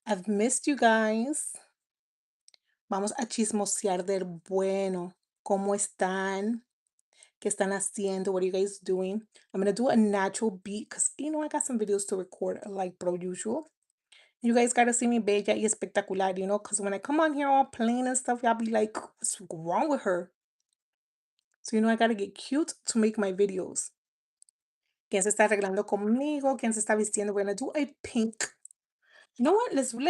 I've missed you guys. Vamos a chismosear del bueno. ¿Cómo están? ¿Qué están haciendo? What are you guys doing? I'm gonna do a natural beat because I got some videos to record like per usual. You guys gotta see me bella y espectacular, because when I come on here all plain and stuff, y'all be like, what's wrong with her? So I gotta get cute to make my videos. ¿Quién se está arreglando conmigo? ¿Quién se está vistiendo? We're gonna do a pink. You know what? Let's do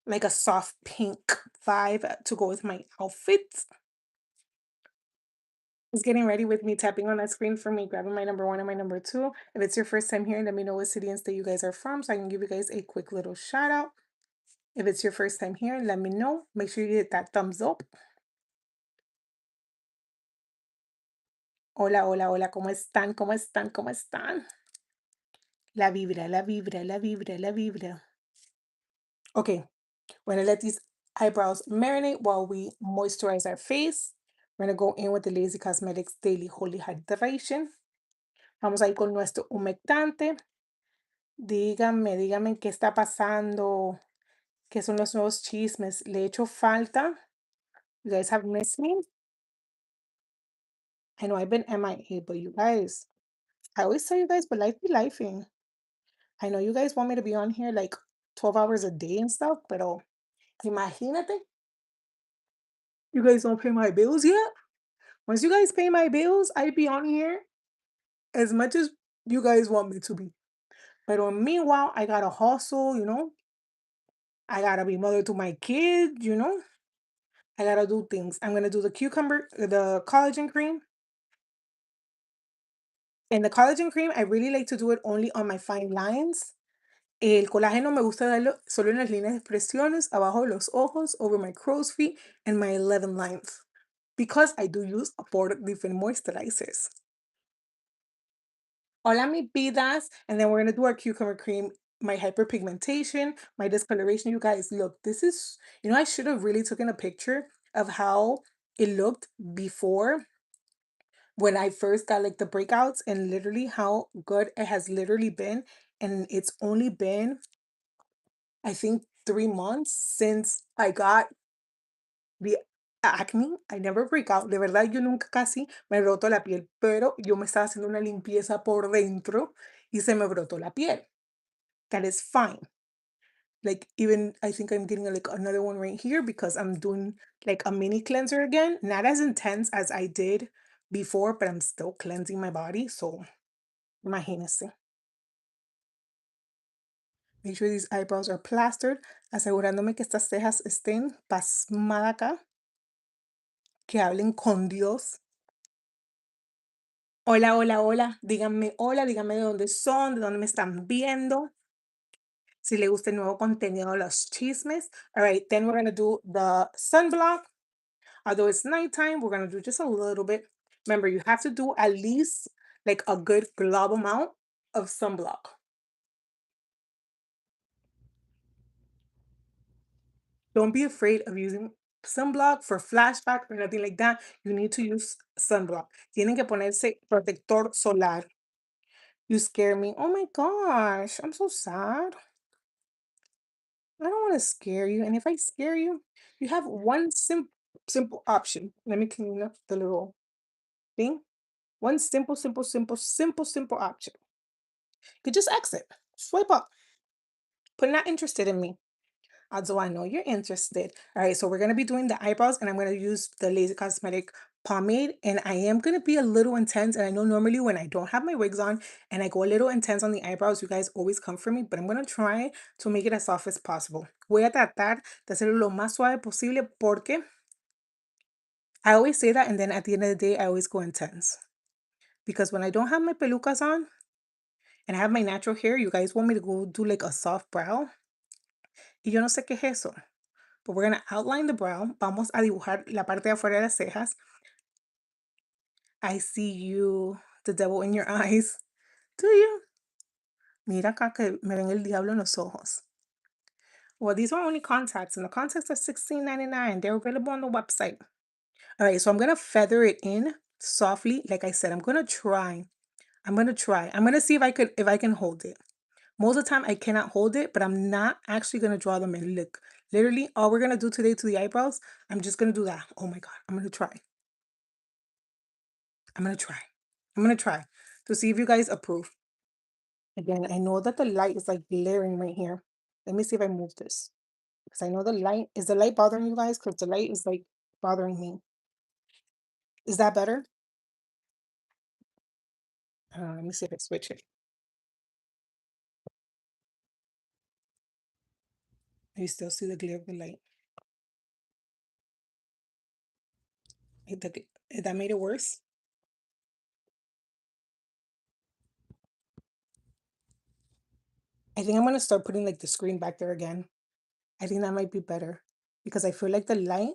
like a soft pink vibe to go with my outfits. Who's getting ready with me, tapping on that screen for me, grabbing my number one and my number two. If it's your first time here, let me know what city and state you guys are from so I can give you guys a quick little shout out. If it's your first time here, let me know. Make sure you hit that thumbs up. Hola, hola, hola, ¿cómo están? ¿Cómo están? ¿Cómo están? La vibra, la vibra, la vibra, la vibra. Okay, we're gonna let these eyebrows marinate while we moisturize our face. We're gonna go in with the Lazy Cosmetics Daily Holy Hydration. Vamos a ir con nuestro humectante. Díganme qué está pasando, qué son los nuevos chismes. ¿Le he hecho falta? You guys have missed me. I know I've been MIA, but you guys, I always tell you guys, but life be lifing. I know you guys want me to be on here like 12 hours a day and stuff, pero imagínate, you guys don't pay my bills yet. Once you guys pay my bills, I be on here as much as you guys want me to be. But meanwhile, I gotta hustle. I gotta be mother to my kid. I gotta do things. I'm gonna do the collagen cream. And the collagen cream, I really like to do it only on my fine lines. El colágeno me gusta darlo solo en las líneas de expresiones, abajo de los ojos, over my crow's feet, and my 11 lines. Because I do use 4 different moisturizers. Hola, mi vidas. And then we're gonna do our cucumber cream, my hyperpigmentation, my discoloration. You guys, look, this is, I should have really taken a picture of how it looked before when I first got like the breakouts and literally how good it has literally been. And it's only been, I think, 3 months since I got the acne. I never break out. De verdad, yo nunca casi me broto la piel, pero yo me estaba haciendo una limpieza por dentro y se me brotó la piel. That is fine. Like even I think I'm getting like another one right here because I'm doing like a mini cleanser again. Not as intense as I did before, but I'm still cleansing my body. So imagínense. Make sure these eyebrows are plastered, asegurándome que estas cejas estén pasmada acá, que hablen con Dios. Hola, hola, hola, díganme de dónde son, de dónde me están viendo, si les gusta el nuevo contenido de los chismes. All right, then we're gonna do the sunblock. Although it's nighttime, we're gonna do just a little bit. Remember, you have to do at least like a good glob amount of sunblock. Don't be afraid of using sunblock for flashback or nothing like that. You need to use sunblock. Tienen que ponerse protector solar. You scare me. Oh my gosh, I'm so sad. I don't want to scare you. And if I scare you, you have one simple option. Let me clean up the little thing. One simple option. You could just exit. Swipe up. Put not interested in me. Although I know you're interested. All right, so we're gonna be doing the eyebrows, and I'm gonna use the Laser Cosmetic pomade, and I am gonna be a little intense. And I know normally when I don't have my wigs on and I go a little intense on the eyebrows, you guys always come for me, but I'm gonna try to make it as soft as possible. Voy a tratar de hacerlo lo más suave posible porque I always say that, and then at the end of the day, I always go intense. Because when I don't have my pelucas on and I have my natural hair, you guys want me to go do like a soft brow. Y yo no sé qué es eso. But we're gonna outline the brow. Vamos a dibujar la parte de afuera de las cejas. I see you, the devil in your eyes. Do you? Mira acá que me ven el diablo en los ojos. Well, these are only contacts, and the contacts are $16.99. They're available on the website. All right, so I'm gonna feather it in softly. Like I said, I'm gonna try. I'm gonna see if I can hold it. Most of the time, I cannot hold it, but I'm not actually gonna draw them in. Look, literally, all we're gonna do today to the eyebrows, I'm just gonna do that. Oh my God, I'm gonna try. I'm gonna try. I'm gonna try to see if you guys approve. Again, I know that the light is like glaring right here. Let me see if I move this. Because I know is the light bothering you guys? Because the light is like bothering me. Is that better? Let me see if I switch it. You still see the glare of the light. That made it worse. I think I'm gonna start putting like the screen back there again. I think that might be better because I feel like the light.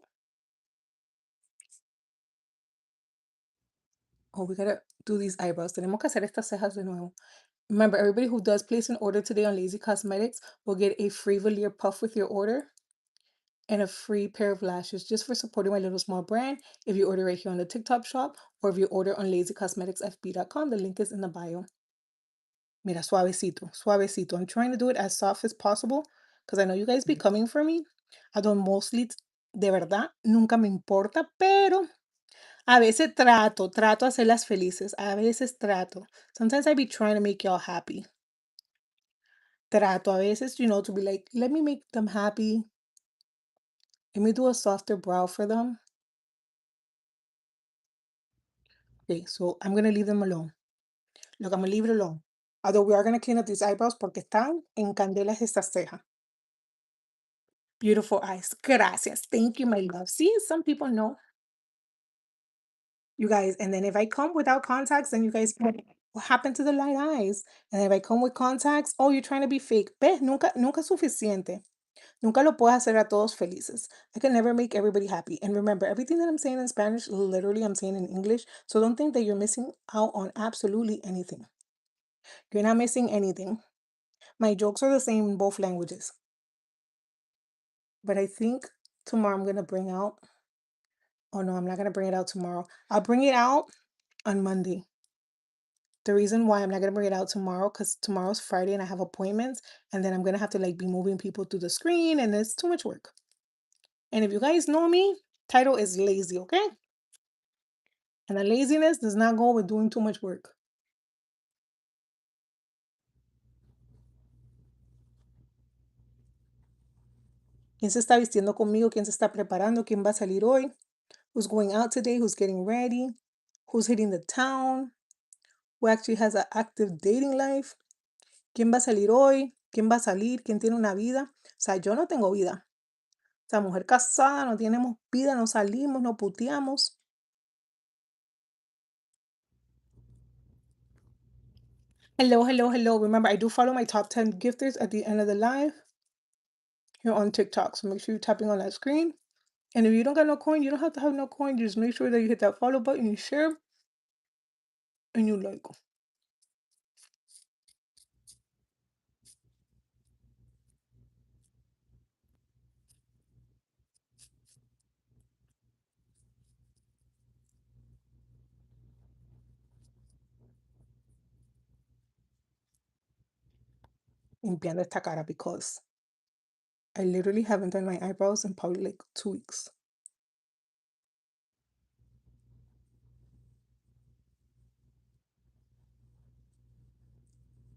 Oh, we gotta do these eyebrows. Tenemos que hacer estas cejas de nuevo. Remember, everybody who does place an order today on Lazy Cosmetics will get a free veneer puff with your order and a free pair of lashes just for supporting my little small brand. If you order right here on the TikTok shop or if you order on lazycosmeticsfb.com, the link is in the bio. Mira, suavecito, suavecito. I'm trying to do it as soft as possible because I know you guys be coming for me. I don't mostly, de verdad, nunca me importa, pero a veces trato de hacerlas felices. A veces trato. Sometimes I be trying to make y'all happy. Trato a veces, to be like, let me make them happy. Let me do a softer brow for them. Okay, so I'm going to leave them alone. Look, I'm going to leave it alone. Although we are going to clean up these eyebrows porque están en candelas estas cejas. Beautiful eyes. Gracias. Thank you, my love. See, some people know. You guys, and then if I come without contacts, then you guys go, what happened to the light eyes? And if I come with contacts, oh, you're trying to be fake. ¿Ves? Nunca es suficiente. Nunca lo puedo hacer a todos felices. I can never make everybody happy. And remember, everything that I'm saying in Spanish, literally I'm saying in English. So don't think that you're missing out on absolutely anything. You're not missing anything. My jokes are the same in both languages. But I think tomorrow I'm going to bring out, oh no, I'm not going to bring it out tomorrow. I'll bring it out on Monday. The reason why I'm not gonna bring it out tomorrow, because tomorrow's Friday and I have appointments, and then I'm gonna have to like be moving people through the screen, and it's too much work. And if you guys know me, title is lazy, okay? And the laziness does not go with doing too much work. ¿Quién se está vistiendo conmigo? ¿Quién se está preparando? ¿Quién va a salir hoy? Who's going out today? Who's getting ready? Who's hitting the town? Who actually has an active dating life? ¿Quién va a salir hoy? ¿Quién va a salir? ¿Quién tiene una vida? O sea, yo no tengo vida. O sea, mujer casada, no tenemos vida, no salimos, no puteamos. Hello, hello, hello. Remember, I do follow my top 10 gifters at the end of the live here on TikTok. So make sure you're tapping on that screen. And if you don't got no coin, you don't have to have no coin. Just make sure that you hit that follow button, you share, and you like. Limpiando esta cara because I literally haven't done my eyebrows in probably like 2 weeks.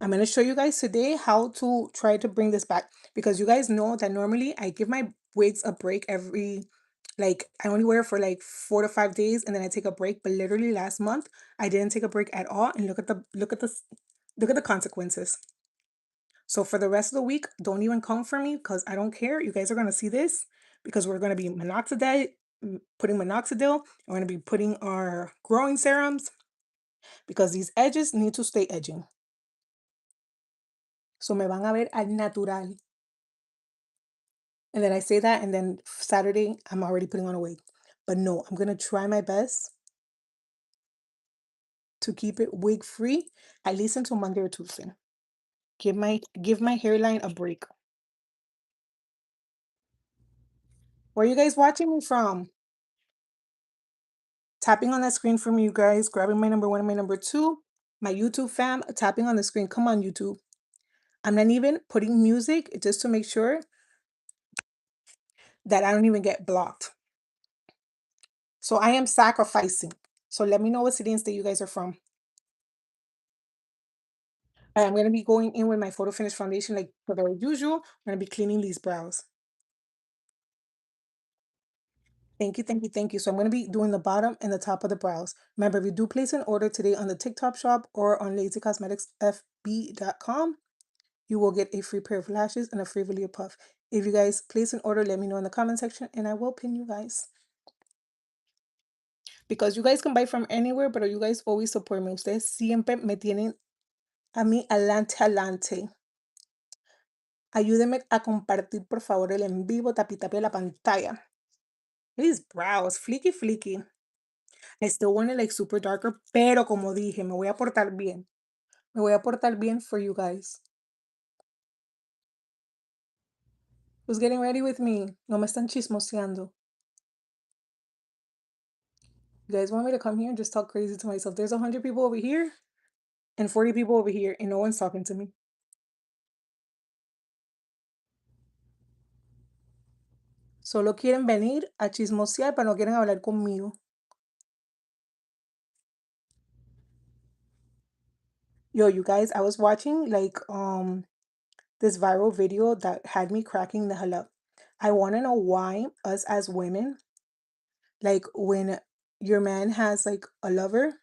I'm going to show you guys today how to try to bring this back because you guys know that normally I give my wigs a break like I only wear it for like 4 to 5 days and then I take a break. But literally last month I didn't take a break at all. And look at the consequences. So for the rest of the week, don't even come for me because I don't care. You guys are going to see this because we're going to be putting minoxidil. We're going to be putting our growing serums because these edges need to stay edging. So me van a ver al natural. And then I say that, and then Saturday, I'm already putting on a wig. But no, I'm going to try my best to keep it wig free, at least until Monday or Tuesday. Give my hairline a break. Where are you guys watching me from? Tapping on that screen for me, you guys. Grabbing my number 1 and my number 2. My YouTube fam, tapping on the screen. Come on, YouTube. I'm not even putting music just to make sure that I don't even get blocked. So I am sacrificing. So let me know what cities that you guys are from. I'm gonna be going in with my photo finish foundation like per usual. I'm gonna be cleaning these brows. Thank you, thank you, thank you. So I'm gonna be doing the bottom and the top of the brows. Remember, if you do place an order today on the TikTok shop or on lazycosmeticsfb.com, you will get a free pair of lashes and a free velour puff. If you guys place an order, let me know in the comment section and I will pin you guys. Because you guys can buy from anywhere, but you guys always support me. Ustedes siempre me tienen a mí adelante, adelante. Ayúdenme a compartir, por favor, el en vivo, tapi tapi la pantalla. These brows, fleeky, fleeky. I still want it like super darker, pero como dije, me voy a portar bien. Me voy a portar bien for you guys. Who's getting ready with me? No me están chismoseando. You guys want me to come here and just talk crazy to myself? There's 100 people over here and 40 people over here, and no one's talking to me. Solo quieren venir a chismosear, pero no quieren hablar conmigo. Yo, you guys, I was watching like this viral video that had me cracking the hell up. I want to know why us as women, like when your man has like a lover,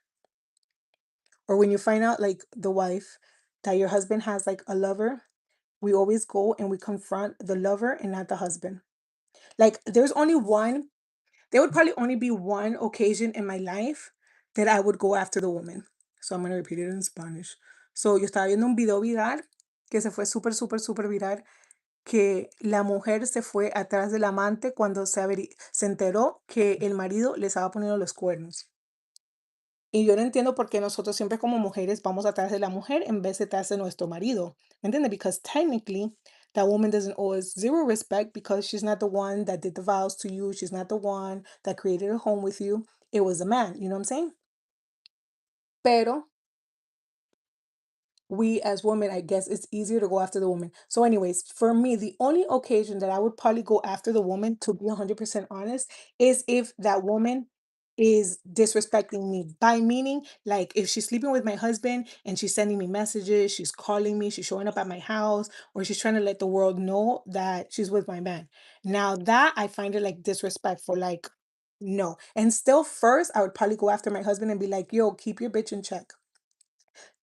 or when you find out like the wife that your husband has like a lover, we always go and we confront the lover and not the husband. Like there would probably only be one occasion in my life that I would go after the woman. So I'm gonna repeat it in Spanish. So yo estaba viendo un video viral que se fue súper, súper, súper viral, que la mujer se fue atrás del amante cuando se enteró que el marido le estaba poniendo los cuernos. Y yo no entiendo por qué nosotros siempre como mujeres vamos atrás de la mujer en vez de atrás de nuestro marido. ¿Me entiendes? Because technically, that woman doesn't owe us zero respect because she's not the one that did the vows to you. She's not the one that created a home with you. It was a man. You know what I'm saying? Pero we as women, I guess it's easier to go after the woman. So, anyways, for me, the only occasion that I would probably go after the woman, to be 100% honest, is if that woman is disrespecting me. By meaning, like if she's sleeping with my husband and she's sending me messages, she's calling me, she's showing up at my house, or she's trying to let the world know that she's with my man. Now, that I find it like disrespectful. Like, no. And still, first, I would probably go after my husband and be like, yo, keep your bitch in check.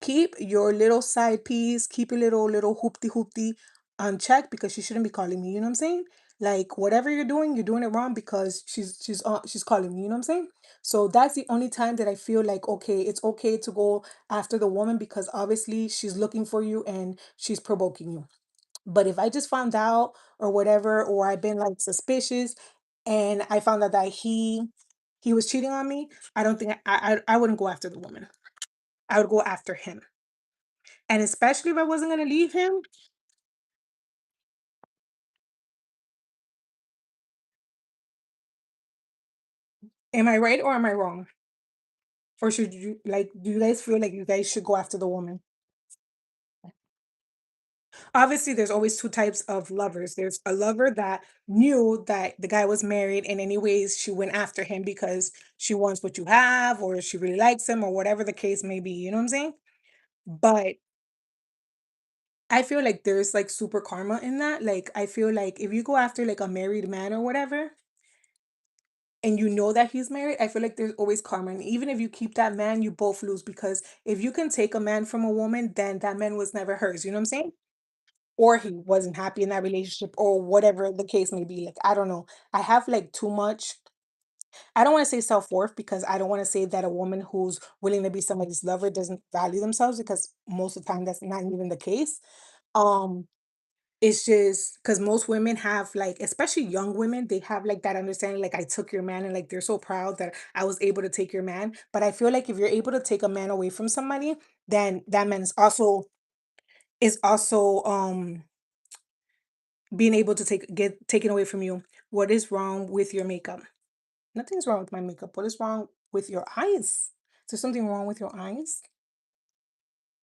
Keep your little side piece, keep your little hoopty hoopty on check because she shouldn't be calling me. You know what I'm saying? Like whatever you're doing it wrong because she's calling me. You know what I'm saying? So that's the only time that I feel like okay, it's okay to go after the woman because obviously she's looking for you and she's provoking you. But if I just found out or whatever, or I've been like suspicious, and I found out that he was cheating on me, I don't think I wouldn't go after the woman. I would go after him. And especially if I wasn't gonna leave him, am I right or am I wrong? Or should you like do you guys feel like you guys should go after the woman? Obviously, there's always two types of lovers. There's a lover that knew that the guy was married, and anyways, she went after him because she wants what you have, or she really likes him, or whatever the case may be. You know what I'm saying? But I feel like there's like super karma in that. Like, I feel like if you go after like a married man or whatever, and you know that he's married, I feel like there's always karma. And even if you keep that man, you both lose because if you can take a man from a woman, then that man was never hers. You know what I'm saying? Or he wasn't happy in that relationship, or whatever the case may be. Like, I don't know. I have like too much. I don't want to say self worth because I don't want to say that a woman who's willing to be somebody's lover doesn't value themselves because most of the time that's not even the case. Um, It's just because most women have like, especially young women, they have like that understanding, like I took your man and like they're so proud that I was able to take your man. But I feel like if you're able to take a man away from somebody, then that man is also being able to get taken away from you. What is wrong with your makeup? Nothing's wrong with my makeup. What is wrong with your eyes? Is there something wrong with your eyes?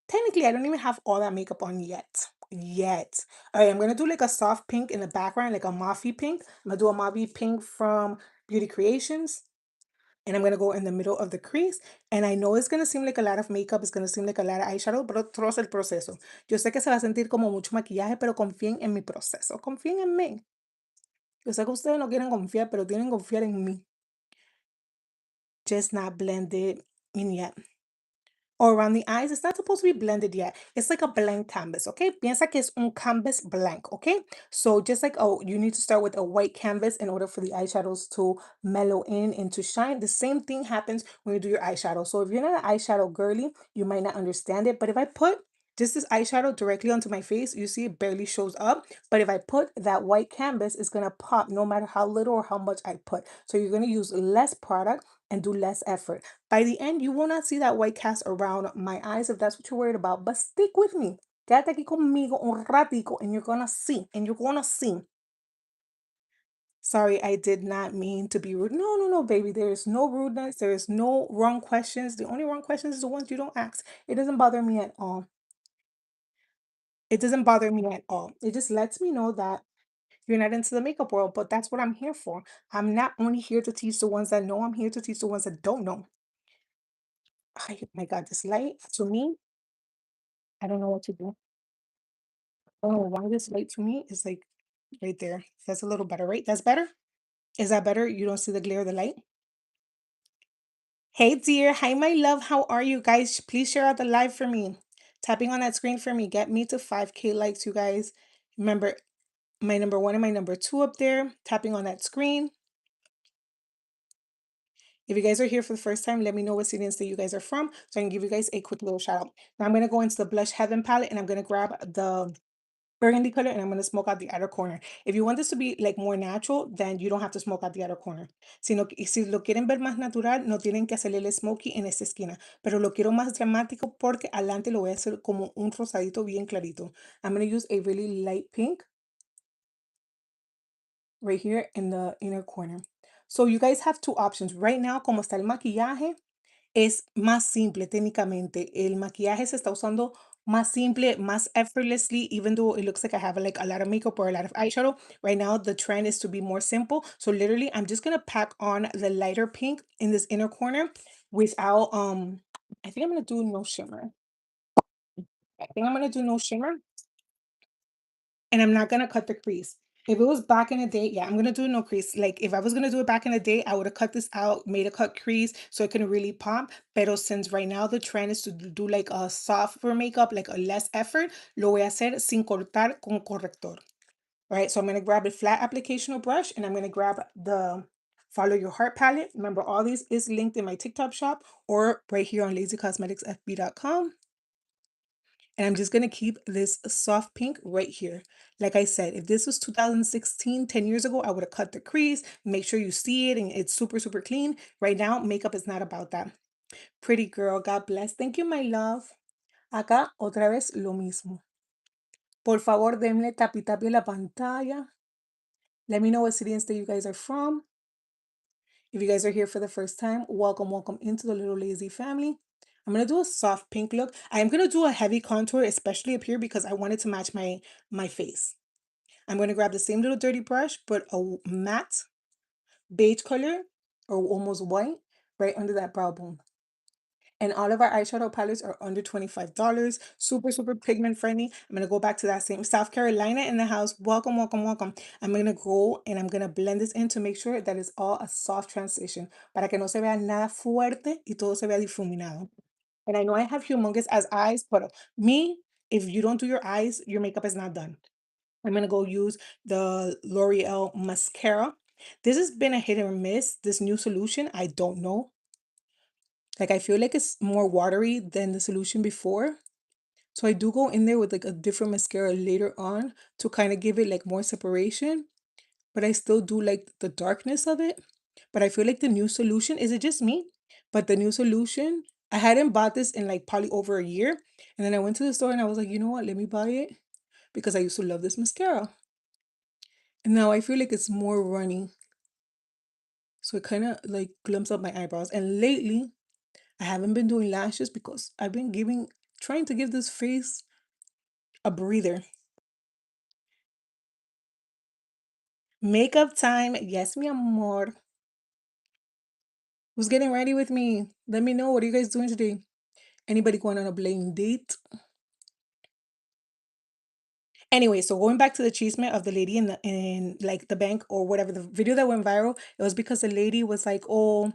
Technically, I don't even have all that makeup on yet. yet. Alright, I'm gonna do like a soft pink in the background, like a mauvey pink. I'm gonna do a mauvey pink from Beauty Creations. And I'm gonna go in the middle of the crease. And I know it's gonna seem like a lot of makeup, it's gonna seem like a lot of eyeshadow, pero trust el proceso. Yo sé que se va a sentir como mucho maquillaje, pero confíen en mi proceso, confíen en mí. Yo sé que ustedes no quieren confiar, pero tienen que confiar en mí. Just not blended in yet. Or around the eyes, it's not supposed to be blended yet. It's like a blank canvas, okay? Piensa que es un canvas blank, okay? So just like, oh, you need to start with a white canvas in order for the eyeshadows to mellow in and to shine. The same thing happens when you do your eyeshadow. So if you're not an eyeshadow girly, you might not understand it. But if I put just this eyeshadow directly onto my face, you see it barely shows up. But if I put that white canvas, it's gonna pop no matter how little or how much I put. So you're gonna use less product and do less effort. By the end, you will not see that white cast around my eyes if that's what you're worried about. But stick with me. Quédate aquí conmigo un ratico and you're gonna see. And you're gonna see. Sorry, I did not mean to be rude. No, no, no, baby. There is no rudeness. There is no wrong questions. The only wrong questions is the ones you don't ask. It doesn't bother me at all. It doesn't bother me at all. It just lets me know that you're not into the makeup world, but that's what I'm here for. I'm not only here to teach the ones that know, I'm here to teach the ones that don't know. Oh my God, this light to me, I don't know what to do. Oh, why this light to me is like right there. That's a little better, right? That's better? Is that better? You don't see the glare of the light? Hey, dear. Hi, my love. How are you guys? Please share out the live for me. Tapping on that screen for me. Get me to 5K likes, you guys. Remember my number one and my number two up there. Tapping on that screen. If you guys are here for the first time, let me know what city and state you guys are from so I can give you guys a quick little shout out. Now I'm going to go into the Blush Heaven palette and I'm going to grab the burgundy color and I'm going to smoke out the outer corner. If you want this to be like more natural, then you don't have to smoke out the outer corner. Si lo quieren ver más natural, no tienen que hacerle el smoky en esta esquina. Pero lo quiero más dramático porque adelante lo voy a hacer como un rosadito bien clarito. I'm going to use a really light pink right here in the inner corner. So you guys have two options. Right now, como está el maquillaje, es más simple técnicamente. El maquillaje se está usando más simple, más effortlessly, even though it looks like I have like a lot of makeup or a lot of eyeshadow. Right now, the trend is to be more simple. So literally, I'm just gonna pack on the lighter pink in this inner corner without I think I'm gonna do no shimmer. I think I'm gonna do no shimmer. And I'm not gonna cut the crease. If it was back in the day, yeah, I'm gonna do no crease. Like if I was gonna do it back in the day, I would have cut this out, made a cut crease so it can really pop. Pero since right now the trend is to do like a softer makeup, like a less effort, lo voy a hacer sin cortar con corrector. All right, so I'm gonna grab a flat applicational brush and I'm gonna grab the Follow Your Heart palette. Remember, all these is linked in my TikTok shop or right here on lazycosmeticsfb.com. And I'm just going to keep this soft pink right here. Like I said, if this was 2016, 10 years ago, I would have cut the crease, make sure you see it and it's super, super clean. Right now, makeup is not about that. Pretty girl, God bless. Thank you, my love. Acá, otra vez, lo mismo. Por favor, denle tapi tapi a la pantalla. Let me know what city and state you guys are from. If you guys are here for the first time, welcome, welcome into the Little Lazy family. I'm going to do a soft pink look. I'm going to do a heavy contour, especially up here because I wanted to match my face. I'm going to grab the same little dirty brush, but a matte beige color or almost white right under that brow bone. And all of our eyeshadow palettes are under $25. Super, super pigment friendly. I'm going to go back to that same South Carolina in the house. Welcome, welcome, welcome. I'm going to go and I'm going to blend this in to make sure that it's all a soft transition. Para que no se vea nada fuerte y todo se vea difuminado. And I know I have humongous as eyes, but me, if you don't do your eyes, your makeup is not done. I'm going to go use the L'Oreal mascara. This has been a hit or miss. This new solution, I don't know. Like I feel like it's more watery than the solution before. So I do go in there with like a different mascara later on to kind of give it like more separation, but I still do like the darkness of it. But I feel like the new solution, is it just me? But the new solution, I hadn't bought this in like probably over a year. And then I went to the store and I was like, you know what? Let me buy it because I used to love this mascara. And now I feel like it's more runny. So it kind of like glums up my eyebrows. And lately, I haven't been doing lashes because I've been trying to give this face a breather. Makeup time. Yes, mi amor. Who's getting ready with me? Let me know. What are you guys doing today? Anybody going on a blind date? Anyway, so going back to the chisme of the lady in like the bank or whatever, the video that went viral, it was because the lady was like, oh,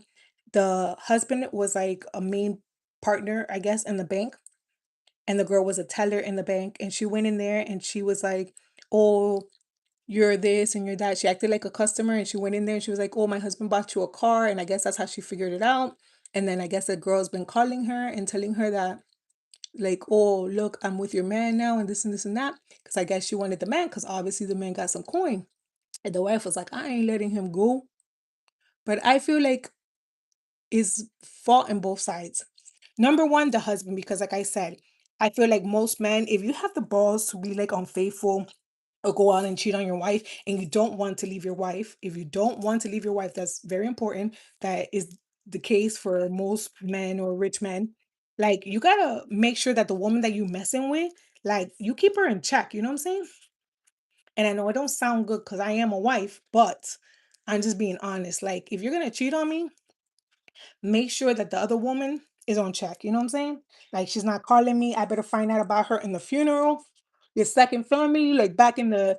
the husband was like a main partner, I guess, in the bank, and the girl was a teller in the bank, and she went in there and she was like, oh, you're this and you're that. She acted like a customer and she went in there and she was like, oh, my husband bought you a car, and I guess that's how she figured it out. And then I guess the girl's been calling her and telling her that like, oh, look, I'm with your man now and this and that. Because I guess she wanted the man because obviously the man got some coin. And the wife was like, I ain't letting him go. But I feel like it's fault in both sides. Number one, the husband, because like I said, I feel like most men, if you have the balls to be like unfaithful or go out and cheat on your wife and you don't want to leave your wife, if you don't want to leave your wife, that's very important. That is the case for most men or rich men. Like you gotta make sure that the woman that you messing with, like you keep her in check, you know what I'm saying? And I know it don't sound good because I am a wife, but I'm just being honest. Like if you're gonna cheat on me, make sure that the other woman is on check. You know what I'm saying? Like she's not calling me. I better find out about her in the funeral. Your second family, like back in the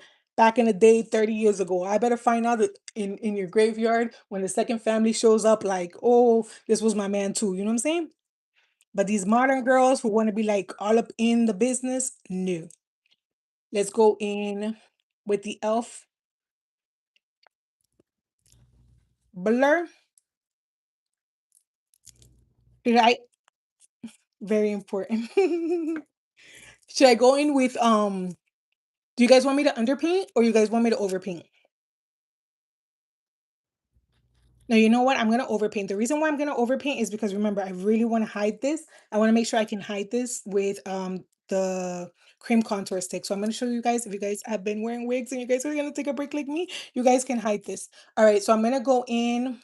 day, 30 years ago. I better find out that in your graveyard when the second family shows up, like, oh, this was my man too. You know what I'm saying? But these modern girls who want to be like all up in the business, no. Let's go in with the elf blur. Should I very important. Should I go in with do you guys want me to underpaint or you guys want me to overpaint? Now, you know what? I'm gonna overpaint. The reason why I'm gonna overpaint is because remember, I really want to hide this. I want to make sure I can hide this with the cream contour stick. So I'm gonna show you guys if you guys have been wearing wigs and you guys are gonna take a break like me, you guys can hide this. All right, so I'm gonna go in.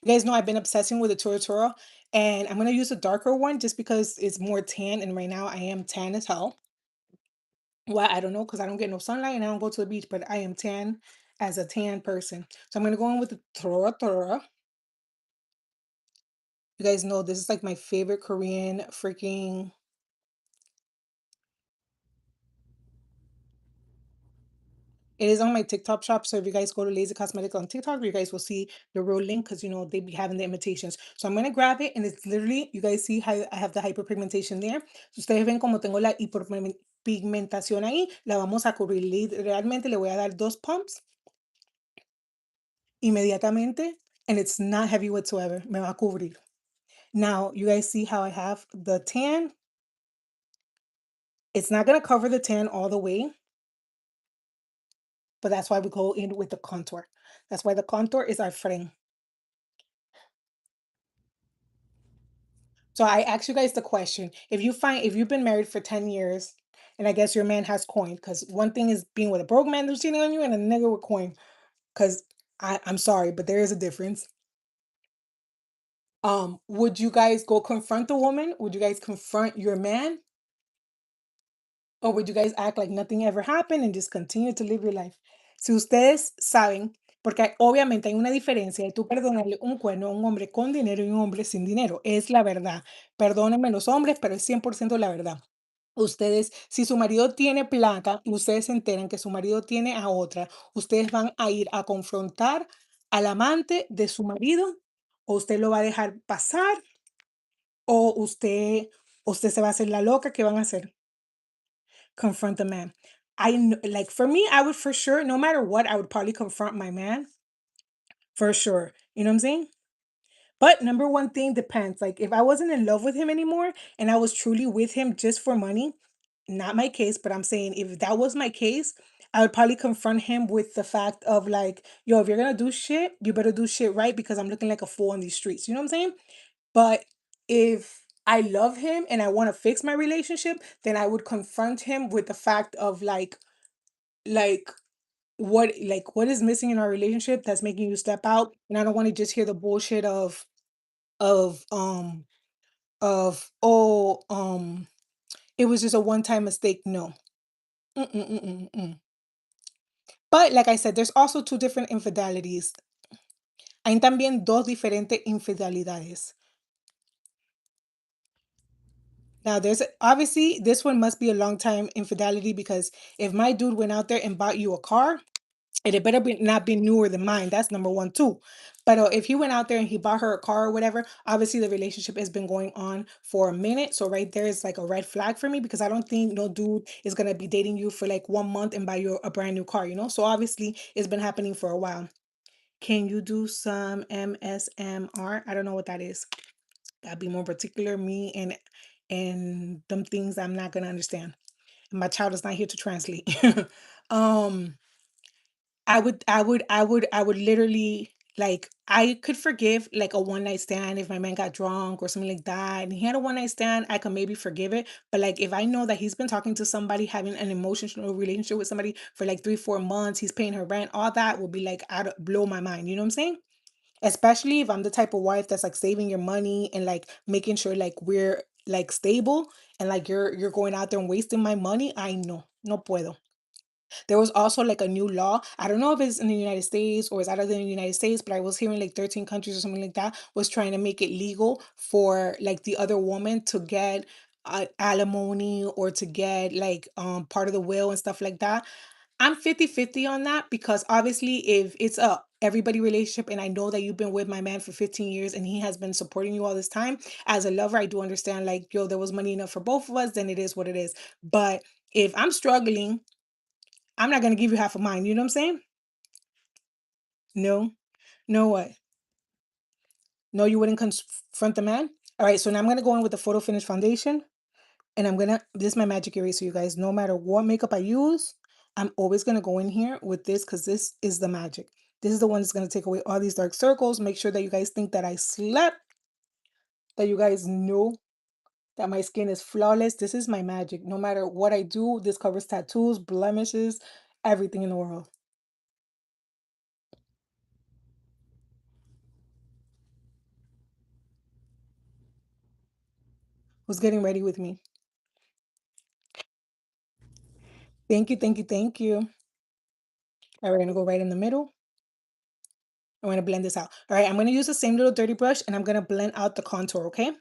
You guys know I've been obsessing with the Tora and I'm gonna use a darker one just because it's more tan, and right now I am tan as hell. Well, I don't know because I don't get no sunlight and I don't go to the beach, but I am tan as a tan person. So I'm gonna go in with the Tora. You guys know this is like my favorite Korean freaking. It is on my TikTok shop. So if you guys go to Lazy Cosmetics on TikTok, you guys will see the real link because you know they be having the imitations. So I'm gonna grab it and it's literally, you guys see how I have the hyperpigmentation there. So ustedes ven como tengo la hiperpigmentación ahí, la vamos a cubrir. Realmente le voy a dar dos pumps inmediatamente, and it's not heavy whatsoever. Me va a cubrir. Now, you guys see how I have the tan? It's not gonna cover the tan all the way, but that's why we go in with the contour. That's why the contour is our friend. So I ask you guys the question: if you've been married for 10 years, and I guess your man has coin, because one thing is being with a broke man who's cheating on you and a nigga with coin. Because I'm sorry, but there is a difference. Would you guys go confront the woman? Would you guys confront your man? Or would you guys act like nothing ever happened and just continue to live your life? Si ustedes saben, porque obviamente hay una diferencia de tú perdonarle un cuerno a un hombre con dinero y un hombre sin dinero, es la verdad. Perdónenme los hombres, pero es 100% la verdad. Ustedes, si su marido tiene plata y ustedes se enteran que su marido tiene a otra, ustedes van a ir a confrontar al amante de su marido, o usted lo va a dejar pasar, o usted se va a hacer la loca, ¿qué van a hacer? Confront the man. Like for me, I would for sure, no matter what, I would probably confront my man for sure. You know what I'm saying? But number one thing depends. Like if I wasn't in love with him anymore and I was truly with him just for money, not my case, but I'm saying if that was my case, I would probably confront him with the fact of like, yo, if you're gonna do shit, you better do shit right because I'm looking like a fool on these streets. You know what I'm saying? But if I love him and I want to fix my relationship, then I would confront him with the fact of like what is missing in our relationship that's making you step out. And I don't want to just hear the bullshit of oh it was just a one-time mistake. No. Mm-mm, mm-mm, mm. But like I said, there's also two different infidelities. Hay también dos diferentes infidelidades. Now, there's obviously this one must be a long time infidelity because if my dude went out there and bought you a car, and it better be not be newer than mine. That's number one too. But if he went out there and he bought her a car or whatever, obviously the relationship has been going on for a minute. So right there is like a red flag for me because I don't think no dude is gonna be dating you for like 1 month and buy you a brand new car, you know? So obviously it's been happening for a while. Can you do some MSMR? I don't know what that is. Gotta be more particular, me and them things I'm not gonna understand. My child is not here to translate. um I would literally like I could forgive like a one night stand if my man got drunk or something like that and he had a one night stand, I could maybe forgive it. But like if I know that he's been talking to somebody, having an emotional relationship with somebody for like 3, 4 months, he's paying her rent, all that will be like out of blow my mind. You know what I'm saying? Especially if I'm the type of wife that's like saving your money and like making sure like we're like stable and like you're going out there and wasting my money. I know, no puedo. There was also like a new law. I don't know if it's in the United States or it's out of the United States, but I was hearing like 13 countries or something like that was trying to make it legal for like the other woman to get alimony or to get like part of the will and stuff like that. I'm 50-50 on that because obviously if it's a everybody relationship and I know that you've been with my man for 15 years and he has been supporting you all this time, as a lover, I do understand like, yo, there was money enough for both of us, then it is what it is. But if I'm struggling, I'm not gonna give you half of mine, you know what I'm saying? No. No what? No, you wouldn't confront the man? Alright, so now I'm gonna go in with the photo finish foundation, and I'm gonna this is my magic eraser, you guys. No matter what makeup I use, I'm always gonna go in here with this because this is the magic. This is the one that's gonna take away all these dark circles, make sure that you guys think that I slept, that you guys know that my skin is flawless. This is my magic. No matter what I do, this covers tattoos, blemishes, everything in the world. Who's getting ready with me? Thank you, thank you, thank you. All right, we're gonna go right in the middle. I'm gonna blend this out. All right, I'm gonna use the same little dirty brush and I'm gonna blend out the contour, okay?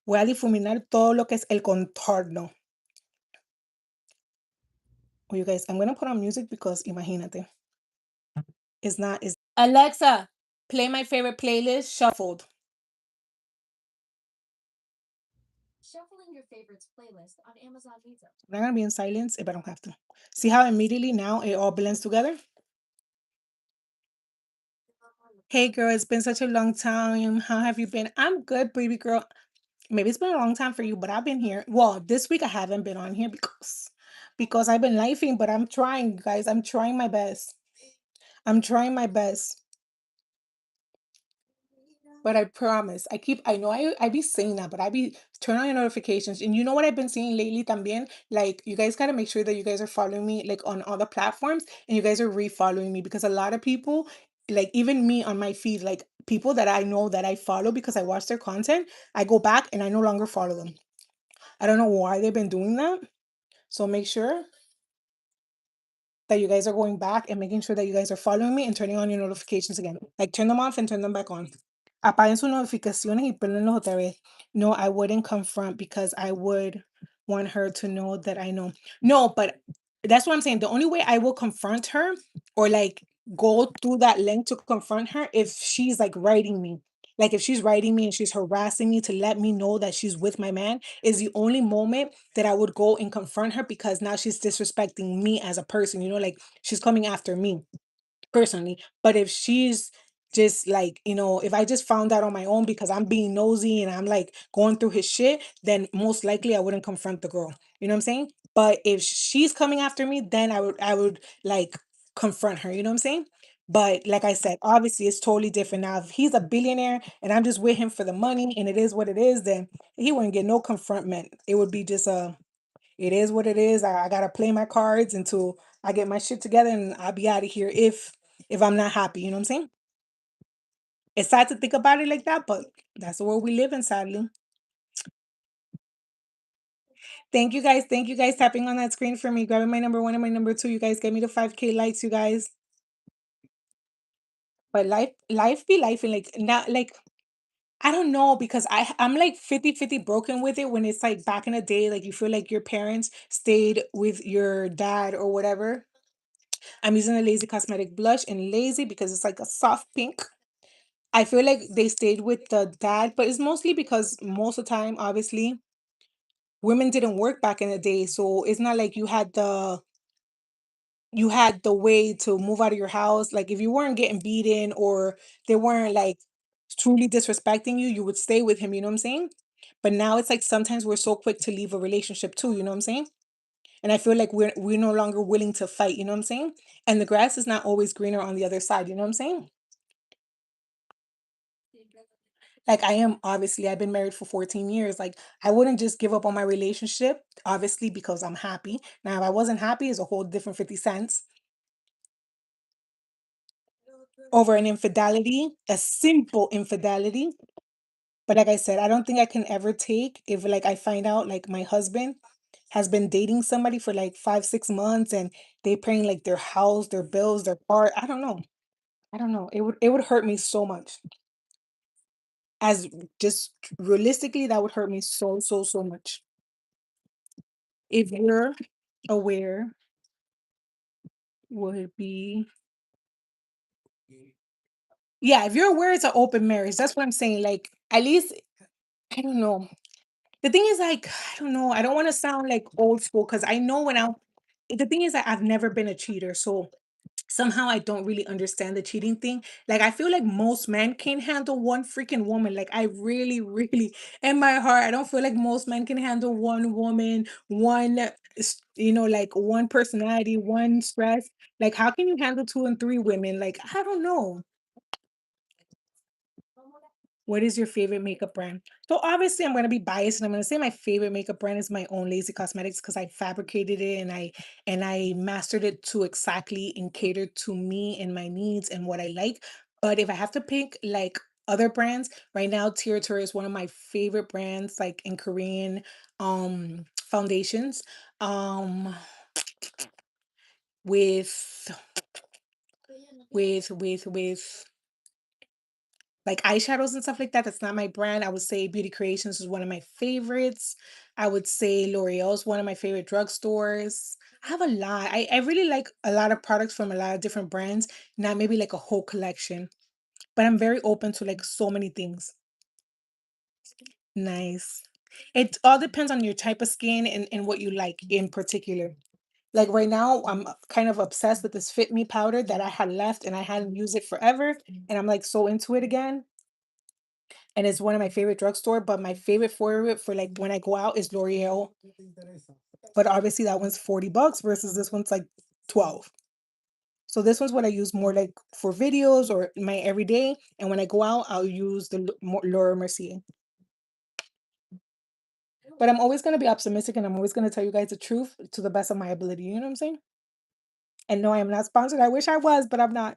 Voy a difuminar todo lo que es el contorno. Oh, you guys, I'm gonna put on music because imagínate. It's not, it's Alexa, play my favorite playlist, shuffled. I'm not gonna be in silence if I don't have to. See how immediately now it all blends together? Hey girl, it's been such a long time. How have you been? I'm good, baby girl. Maybe it's been a long time for you, but I've been here. Well, this week I haven't been on here because I've been lifing, but I'm trying, guys. I'm trying my best. I'm trying my best. But I promise, I know I be saying that, but I be turn on your notifications. And you know what I've been seeing lately también? Like you guys gotta make sure that you guys are following me like on all the platforms and you guys are re-following me because a lot of people, like even me on my feed, like people that I know that I follow because I watch their content, I go back and I no longer follow them. I don't know why they've been doing that. So make sure that you guys are going back and making sure that you guys are following me and turning on your notifications again. Like turn them off and turn them back on. Apaguen sus notificaciones y prendenlos otra vez. No, I wouldn't confront because I would want her to know that I know. No, but that's what I'm saying. The only way I will confront her or like go through that length to confront her if she's like writing me. Like if she's writing me and she's harassing me to let me know that she's with my man is the only moment that I would go and confront her because now she's disrespecting me as a person, you know, like she's coming after me personally. But if she's just like, if I just found out on my own because I'm being nosy and I'm like going through his shit, then most likely I wouldn't confront the girl. You know what I'm saying? But if she's coming after me, then I would like confront her. You know what I'm saying? But like I said, obviously it's totally different now. If he's a billionaire and I'm just with him for the money and it is what it is, then he wouldn't get no confrontment. It would be just it is what it is. I gotta play my cards until I get my shit together and I'll be out of here if I'm not happy, you know what I'm saying? It's sad to think about it like that, but that's the world we live in, sadly. Thank you guys tapping on that screen for me, grabbing my number 1 and my number 2. You guys get me to 5K likes, you guys. But life be life and like not like I don't know because I'm like 50-50 broken with it when it's like back in the day, like you feel like your parents stayed with your dad or whatever. I'm using a Lazy Cosmetic blush and Lazy because it's like a soft pink. I feel like they stayed with the dad, but it's mostly because most of the time, obviously, women didn't work back in the day. So it's not like you had the way to move out of your house. Like if you weren't getting beaten or they weren't like truly disrespecting you, you would stay with him, you know what I'm saying? But now it's like sometimes we're so quick to leave a relationship too, you know what I'm saying? And I feel like we're no longer willing to fight, you know what I'm saying? And the grass is not always greener on the other side, you know what I'm saying? Like I am obviously I've been married for 14 years. Like I wouldn't just give up on my relationship, obviously because I'm happy. Now if I wasn't happy, it's a whole different 50 cents over an infidelity, a simple infidelity. But like I said, I don't think I can ever take if like I find out like my husband has been dating somebody for like 5, 6 months and they paying like their house, their bills, their car. I don't know. I don't know. It would hurt me so much. As just realistically, that would hurt me so, so, so much. If you're aware, would be yeah, if you're aware it's an open marriage, that's what I'm saying. Like at least I don't know. The thing is, like, I don't know, I don't wanna sound, like, old school because I know when I the thing is that I've never been a cheater, so somehow I don't really understand the cheating thing. Like, I feel like most men can't handle one freaking woman, like, I really, really in my heart, I don't feel like most men can handle one woman, one like, one personality, one stress. Like, how can you handle 2 and 3 women? Like, I don't know. What is your favorite makeup brand? So obviously I'm gonna be biased and I'm gonna say my favorite makeup brand is my own Lazy Cosmetics because I fabricated it and I mastered it to exactly and cater to me and my needs and what I like. But if I have to pick like other brands, right now Tear is one of my favorite brands, like in Korean foundations. Um with with like eyeshadows and stuff like that. That's not my brand. I would say Beauty Creations is one of my favorites. I would say L'Oreal is one of my favorite drugstores. I have a lot. I really like a lot of products from a lot of different brands, not maybe like a whole collection, but I'm very open to like so many things. Nice. It all depends on your type of skin and what you like in particular. Like right now, I'm kind of obsessed with this Fit Me powder that I had left and I hadn't used it forever. And I'm like so into it again. And it's one of my favorite drugstore, but my favorite for it for like when I go out is L'Oreal. But obviously that one's $40 versus this one's like 12. So this one's what I use more like for videos or my everyday. And when I go out, I'll use the Laura Mercier. But I'm always gonna be optimistic and I'm always gonna tell you guys the truth to the best of my ability. You know what I'm saying? And no, I am not sponsored. I wish I was, but I'm not.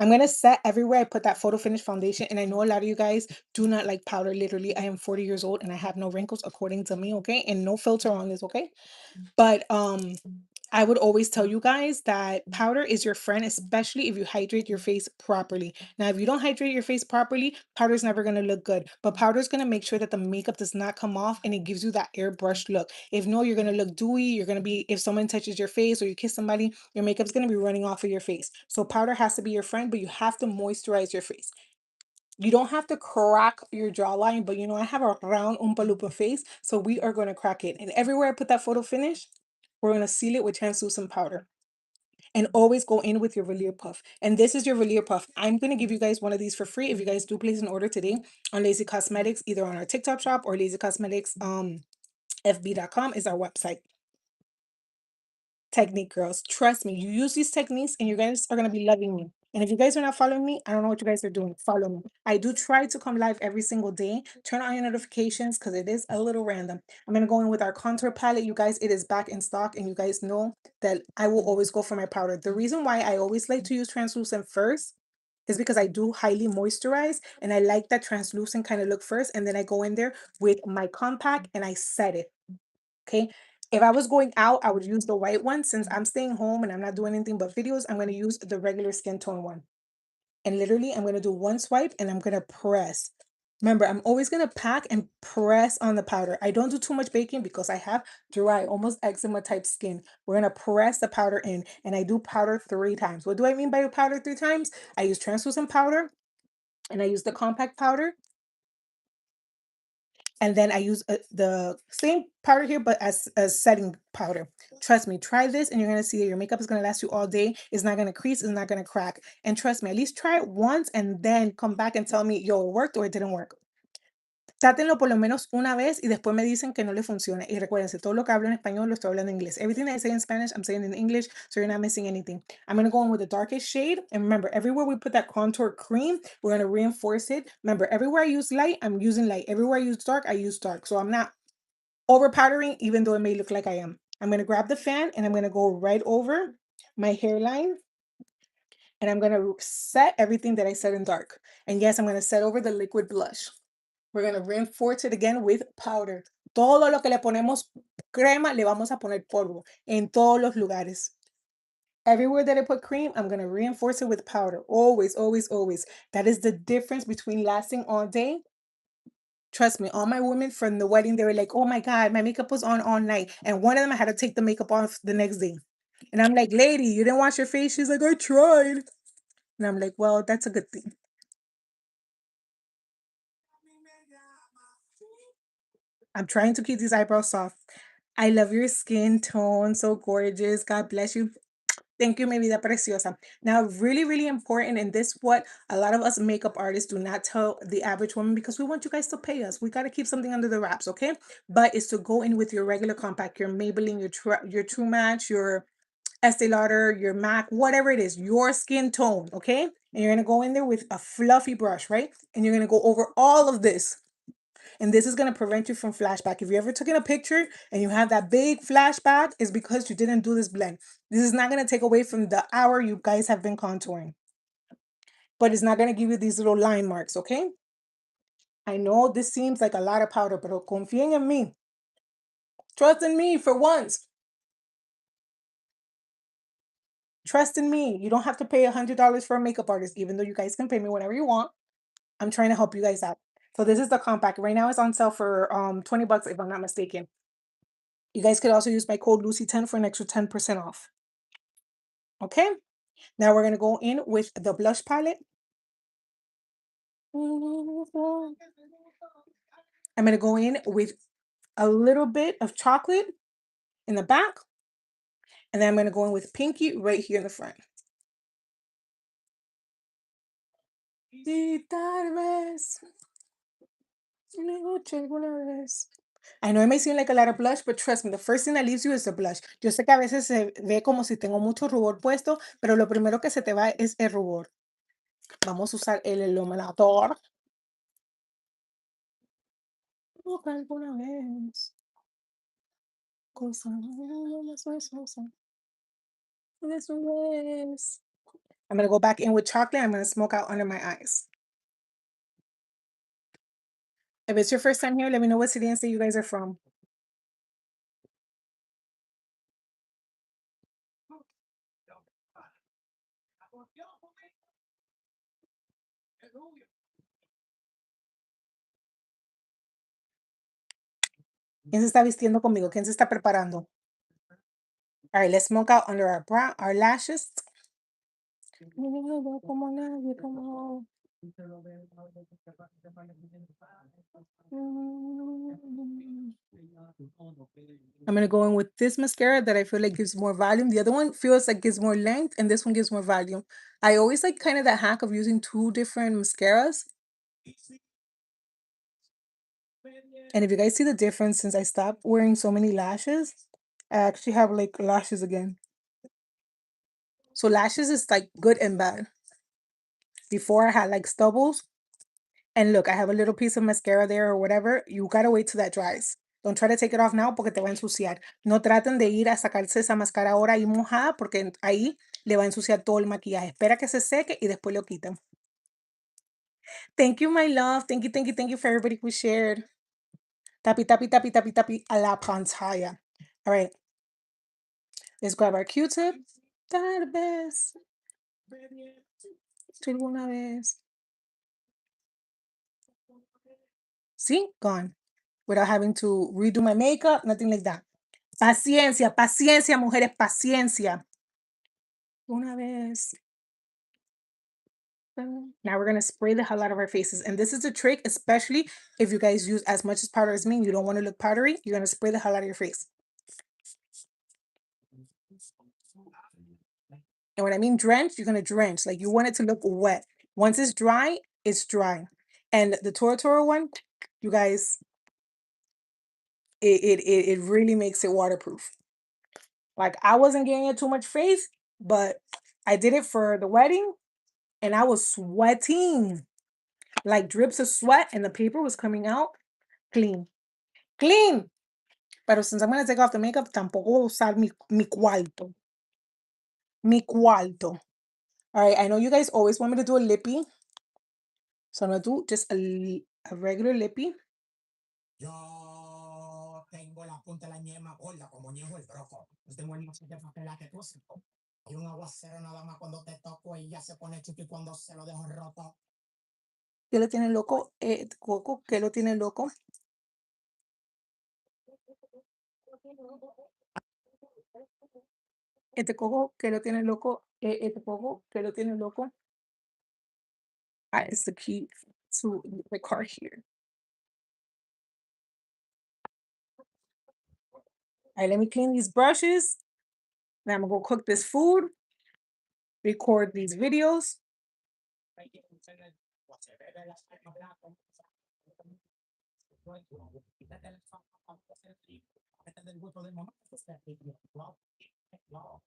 I'm gonna set everywhere I put that photo finish foundation. And I know a lot of you guys do not like powder. Literally, I am 40 years old and I have no wrinkles according to me, okay? And no filter on this, okay? But I would always tell you guys that powder is your friend, especially if you hydrate your face properly. Now, if you don't hydrate your face properly, powder's never gonna look good. But powder's gonna make sure that the makeup does not come off and it gives you that airbrushed look. If no, you're gonna look dewy. You're gonna be if someone touches your face or you kiss somebody, your makeup's gonna be running off of your face. So powder has to be your friend, but you have to moisturize your face. You don't have to crack your jawline, but I have a round Oompa Loompa face, so we are gonna crack it. And everywhere I put that photo finish, we're gonna seal it with translucent powder. And always go in with your veneer puff. And this is your veneer puff. I'm gonna give you guys one of these for free if you guys do place an order today on Lazy Cosmetics, either on our TikTok shop or Lazy Cosmetics FB.com is our website. Technique girls. Trust me, you use these techniques and you guys are gonna be loving me. And if you guys are not following me, I don't know what you guys are doing. Follow me. I do try to come live every single day. Turn on your notifications because it is a little random. I'm gonna go in with our contour palette. You guys, it is back in stock, and you guys know that I will always go for my powder. The reason why I always like to use translucent first is because I do highly moisturize and I like that translucent kind of look first. And then I go in there with my compact and I set it. Okay. If I was going out, I would use the white one. Since I'm staying home and I'm not doing anything but videos, I'm going to use the regular skin tone one. And literally, I'm going to do one swipe and I'm going to press. Remember, I'm always going to pack and press on the powder. I don't do too much baking because I have dry, almost eczema type skin. We're going to press the powder in and I do powder 3 times. What do I mean by powder 3 times? I use translucent powder and I use the compact powder. And then I use the same powder here, but as setting powder. Trust me, try this and you're going to see that your makeup is going to last you all day. It's not going to crease. It's not going to crack. And trust me, at least try it once and then come back and tell me, yo, it worked or it didn't work. Trátenlo por lo menos una vez y después me dicen que no le funciona. Y recuérdense, todo lo que hablo en español lo estoy hablando en inglés. Everything that I say in Spanish, I'm saying in English, so you're not missing anything. I'm going to go in with the darkest shade. And remember, everywhere we put that contour cream, we're going to reinforce it. Remember, everywhere I use light, I'm using light. Everywhere I use dark, I use dark. So I'm not over powdering, even though it may look like I am. I'm going to grab the fan and I'm going to go right over my hairline. And I'm going to set everything that I set in dark. And yes, I'm going to set over the liquid blush. We're going to reinforce it again with powder. Todo lo que le ponemos crema, le vamos a poner polvo en todos los lugares. Everywhere that I put cream, I'm going to reinforce it with powder. Always, always, always. That is the difference between lasting all day. Trust me, all my women from the wedding, they were like, oh my God, my makeup was on all night. And one of them, I had to take the makeup off the next day. And I'm like, lady, you didn't wash your face? She's like, I tried. And I'm like, well, that's a good thing. I'm trying to keep these eyebrows soft. I love your skin tone. So gorgeous. God bless you. Thank you, mi vida preciosa. Now, really, really important, and this what a lot of us makeup artists do not tell the average woman because we want you guys to pay us. We got to keep something under the wraps, okay? But it's to go in with your regular compact, your Maybelline, your True Match, your Estee Lauder, your MAC, whatever it is, your skin tone, okay? And you're gonna go in there with a fluffy brush, right? And you're gonna go over all of this. And this is going to prevent you from flashback. If you ever took in a picture and you have that big flashback, it's because you didn't do this blend. This is not going to take away from the hour you guys have been contouring. But it's not going to give you these little line marks, okay? I know this seems like a lot of powder, but confíen en mí. Trust in me for once. Trust in me. You don't have to pay $100 for a makeup artist, even though you guys can pay me whatever you want. I'm trying to help you guys out. So this is the compact. Right now it's on sale for 20 bucks if I'm not mistaken. You guys could also use my code Lucy10 for an extra 10% off. Okay, now we're going to go in with the blush palette. I'm going to go in with a little bit of chocolate in the back. And then I'm going to go in with pinky right here in the front. I know it may seem like a lot of blush, but trust me, the first thing that leaves you is the blush. Yo sé que a veces se ve como si tengo mucho rubor puesto, pero lo primero que se te va es el rubor. Vamos a usar el iluminador. Alguna vez. Cosa I'm gonna go back in with chocolate. I'm gonna smoke out under my eyes. If it's your first time here, let me know what city and state you guys are from. ¿Quién se está vistiendo conmigo? ¿Quién se está preparando? All right, let's smoke out under our lashes. I'm gonna go in with this mascara that I feel like gives more volume. The other one feels like gives more length, and this one gives more volume. I always like kind of the hack of using 2 different mascaras. And if you guys see the difference since I stopped wearing so many lashes, I actually have like lashes again. So lashes is like good and bad. Before I had like stubbles. And look, I have a little piece of mascara there or whatever. You gotta wait till that dries. Don't try to take it off now porque te va a ensuciar. No traten de ir a sacarse esa máscara ahora ahí mojada porque ahí le va a ensuciar todo el maquillaje. Espera que se seque y después lo quitan. Thank you, my love. Thank you, thank you, thank you for everybody who shared. Tappy, tappy, tappy, tappy, tappy a la pantalla. All right, let's grab our Q-tip. Tal vez, tú alguna vez. See, gone. Without having to redo my makeup, nothing like that. Paciencia, paciencia, mujeres, paciencia. Una vez. Now we're gonna spray the hell out of our faces. And this is a trick, especially if you guys use as much as powder as me, you don't want to look powdery, you're gonna spray the hell out of your face. And when I mean drench, you're gonna drench. Like you want it to look wet. Once it's dry, it's dry. And the Toro Toro one, you guys, it really makes it waterproof. Like I wasn't getting it too much face, but I did it for the wedding and I was sweating. Like drips of sweat, and the paper was coming out clean. Clean. Pero since I'm gonna take off the makeup, tampoco voy a usar mi cuarto. Mi cuarto. All right, I know you guys always want me to do a lippy. So I'm gonna do just a regular lippy. Yo tengo la punta de la ñema gorda como ñejo el broco. No tengo el más de papel que cósico. Hay un aguacero nada más cuando te toco y ya se pone chupi cuando se lo dejo roto. ¿Qué lo tiene loco? Coco, ¿qué lo tiene loco? Este coco que lo tiene loco, este coco que lo tiene loco. It's the key to the car here. All right, let me clean these brushes. Then I'm gonna go cook this food, record these videos.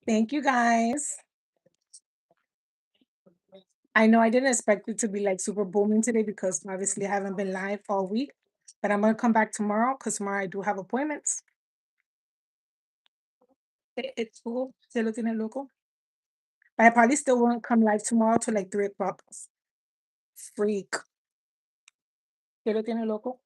Thank you guys. I know I didn't expect it to be like super booming today because obviously I haven't been live all week, but I'm gonna come back tomorrow because tomorrow I do have appointments. It's cool. Se lo tiene loco. But I probably still won't come live tomorrow till like 3 o'clock. Freak. Se lo tiene loco.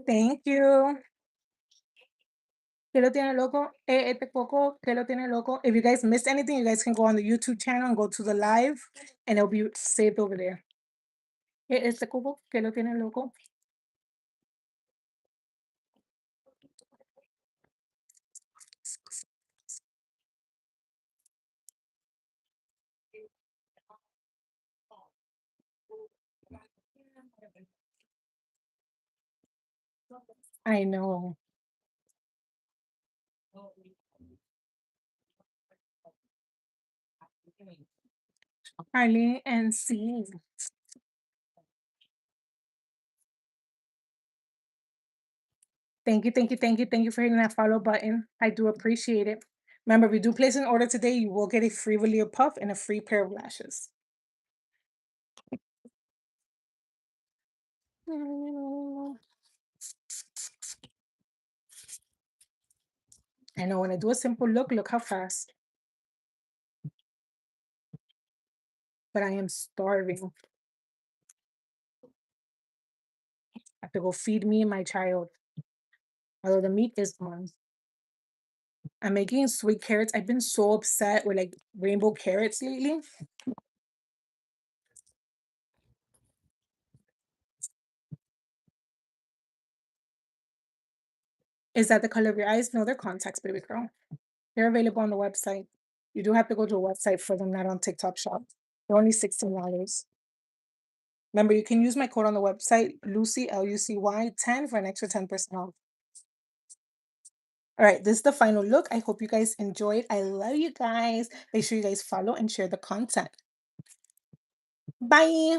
Thank you. ¿Qué lo tiene loco? Este coco, ¿qué lo tiene loco? If you guys missed anything, you guys can go on the YouTube channel and go to the live and it'll be saved over there. Este coco, ¿qué lo tiene loco? I know. Arlene and C. Thank you, thank you, thank you, thank you for hitting that follow button. I do appreciate it. Remember, if you do place an order today, you will get a free Velour puff and a free pair of lashes. I know when I do a simple look how fast. But I am starving. I have to go feed me and my child. Although the meat is gone. I'm making sweet carrots. I've been so upset with like rainbow carrots lately. Is that the color of your eyes? No, they're contacts, baby girl. They're available on the website. You do have to go to a website for them, not on TikTok shop. They're only $16. Remember, you can use my code on the website, Lucy, Lucy 10 for an extra 10% off. All right, this is the final look. I hope you guys enjoyed. I love you guys. Make sure you guys follow and share the content. Bye.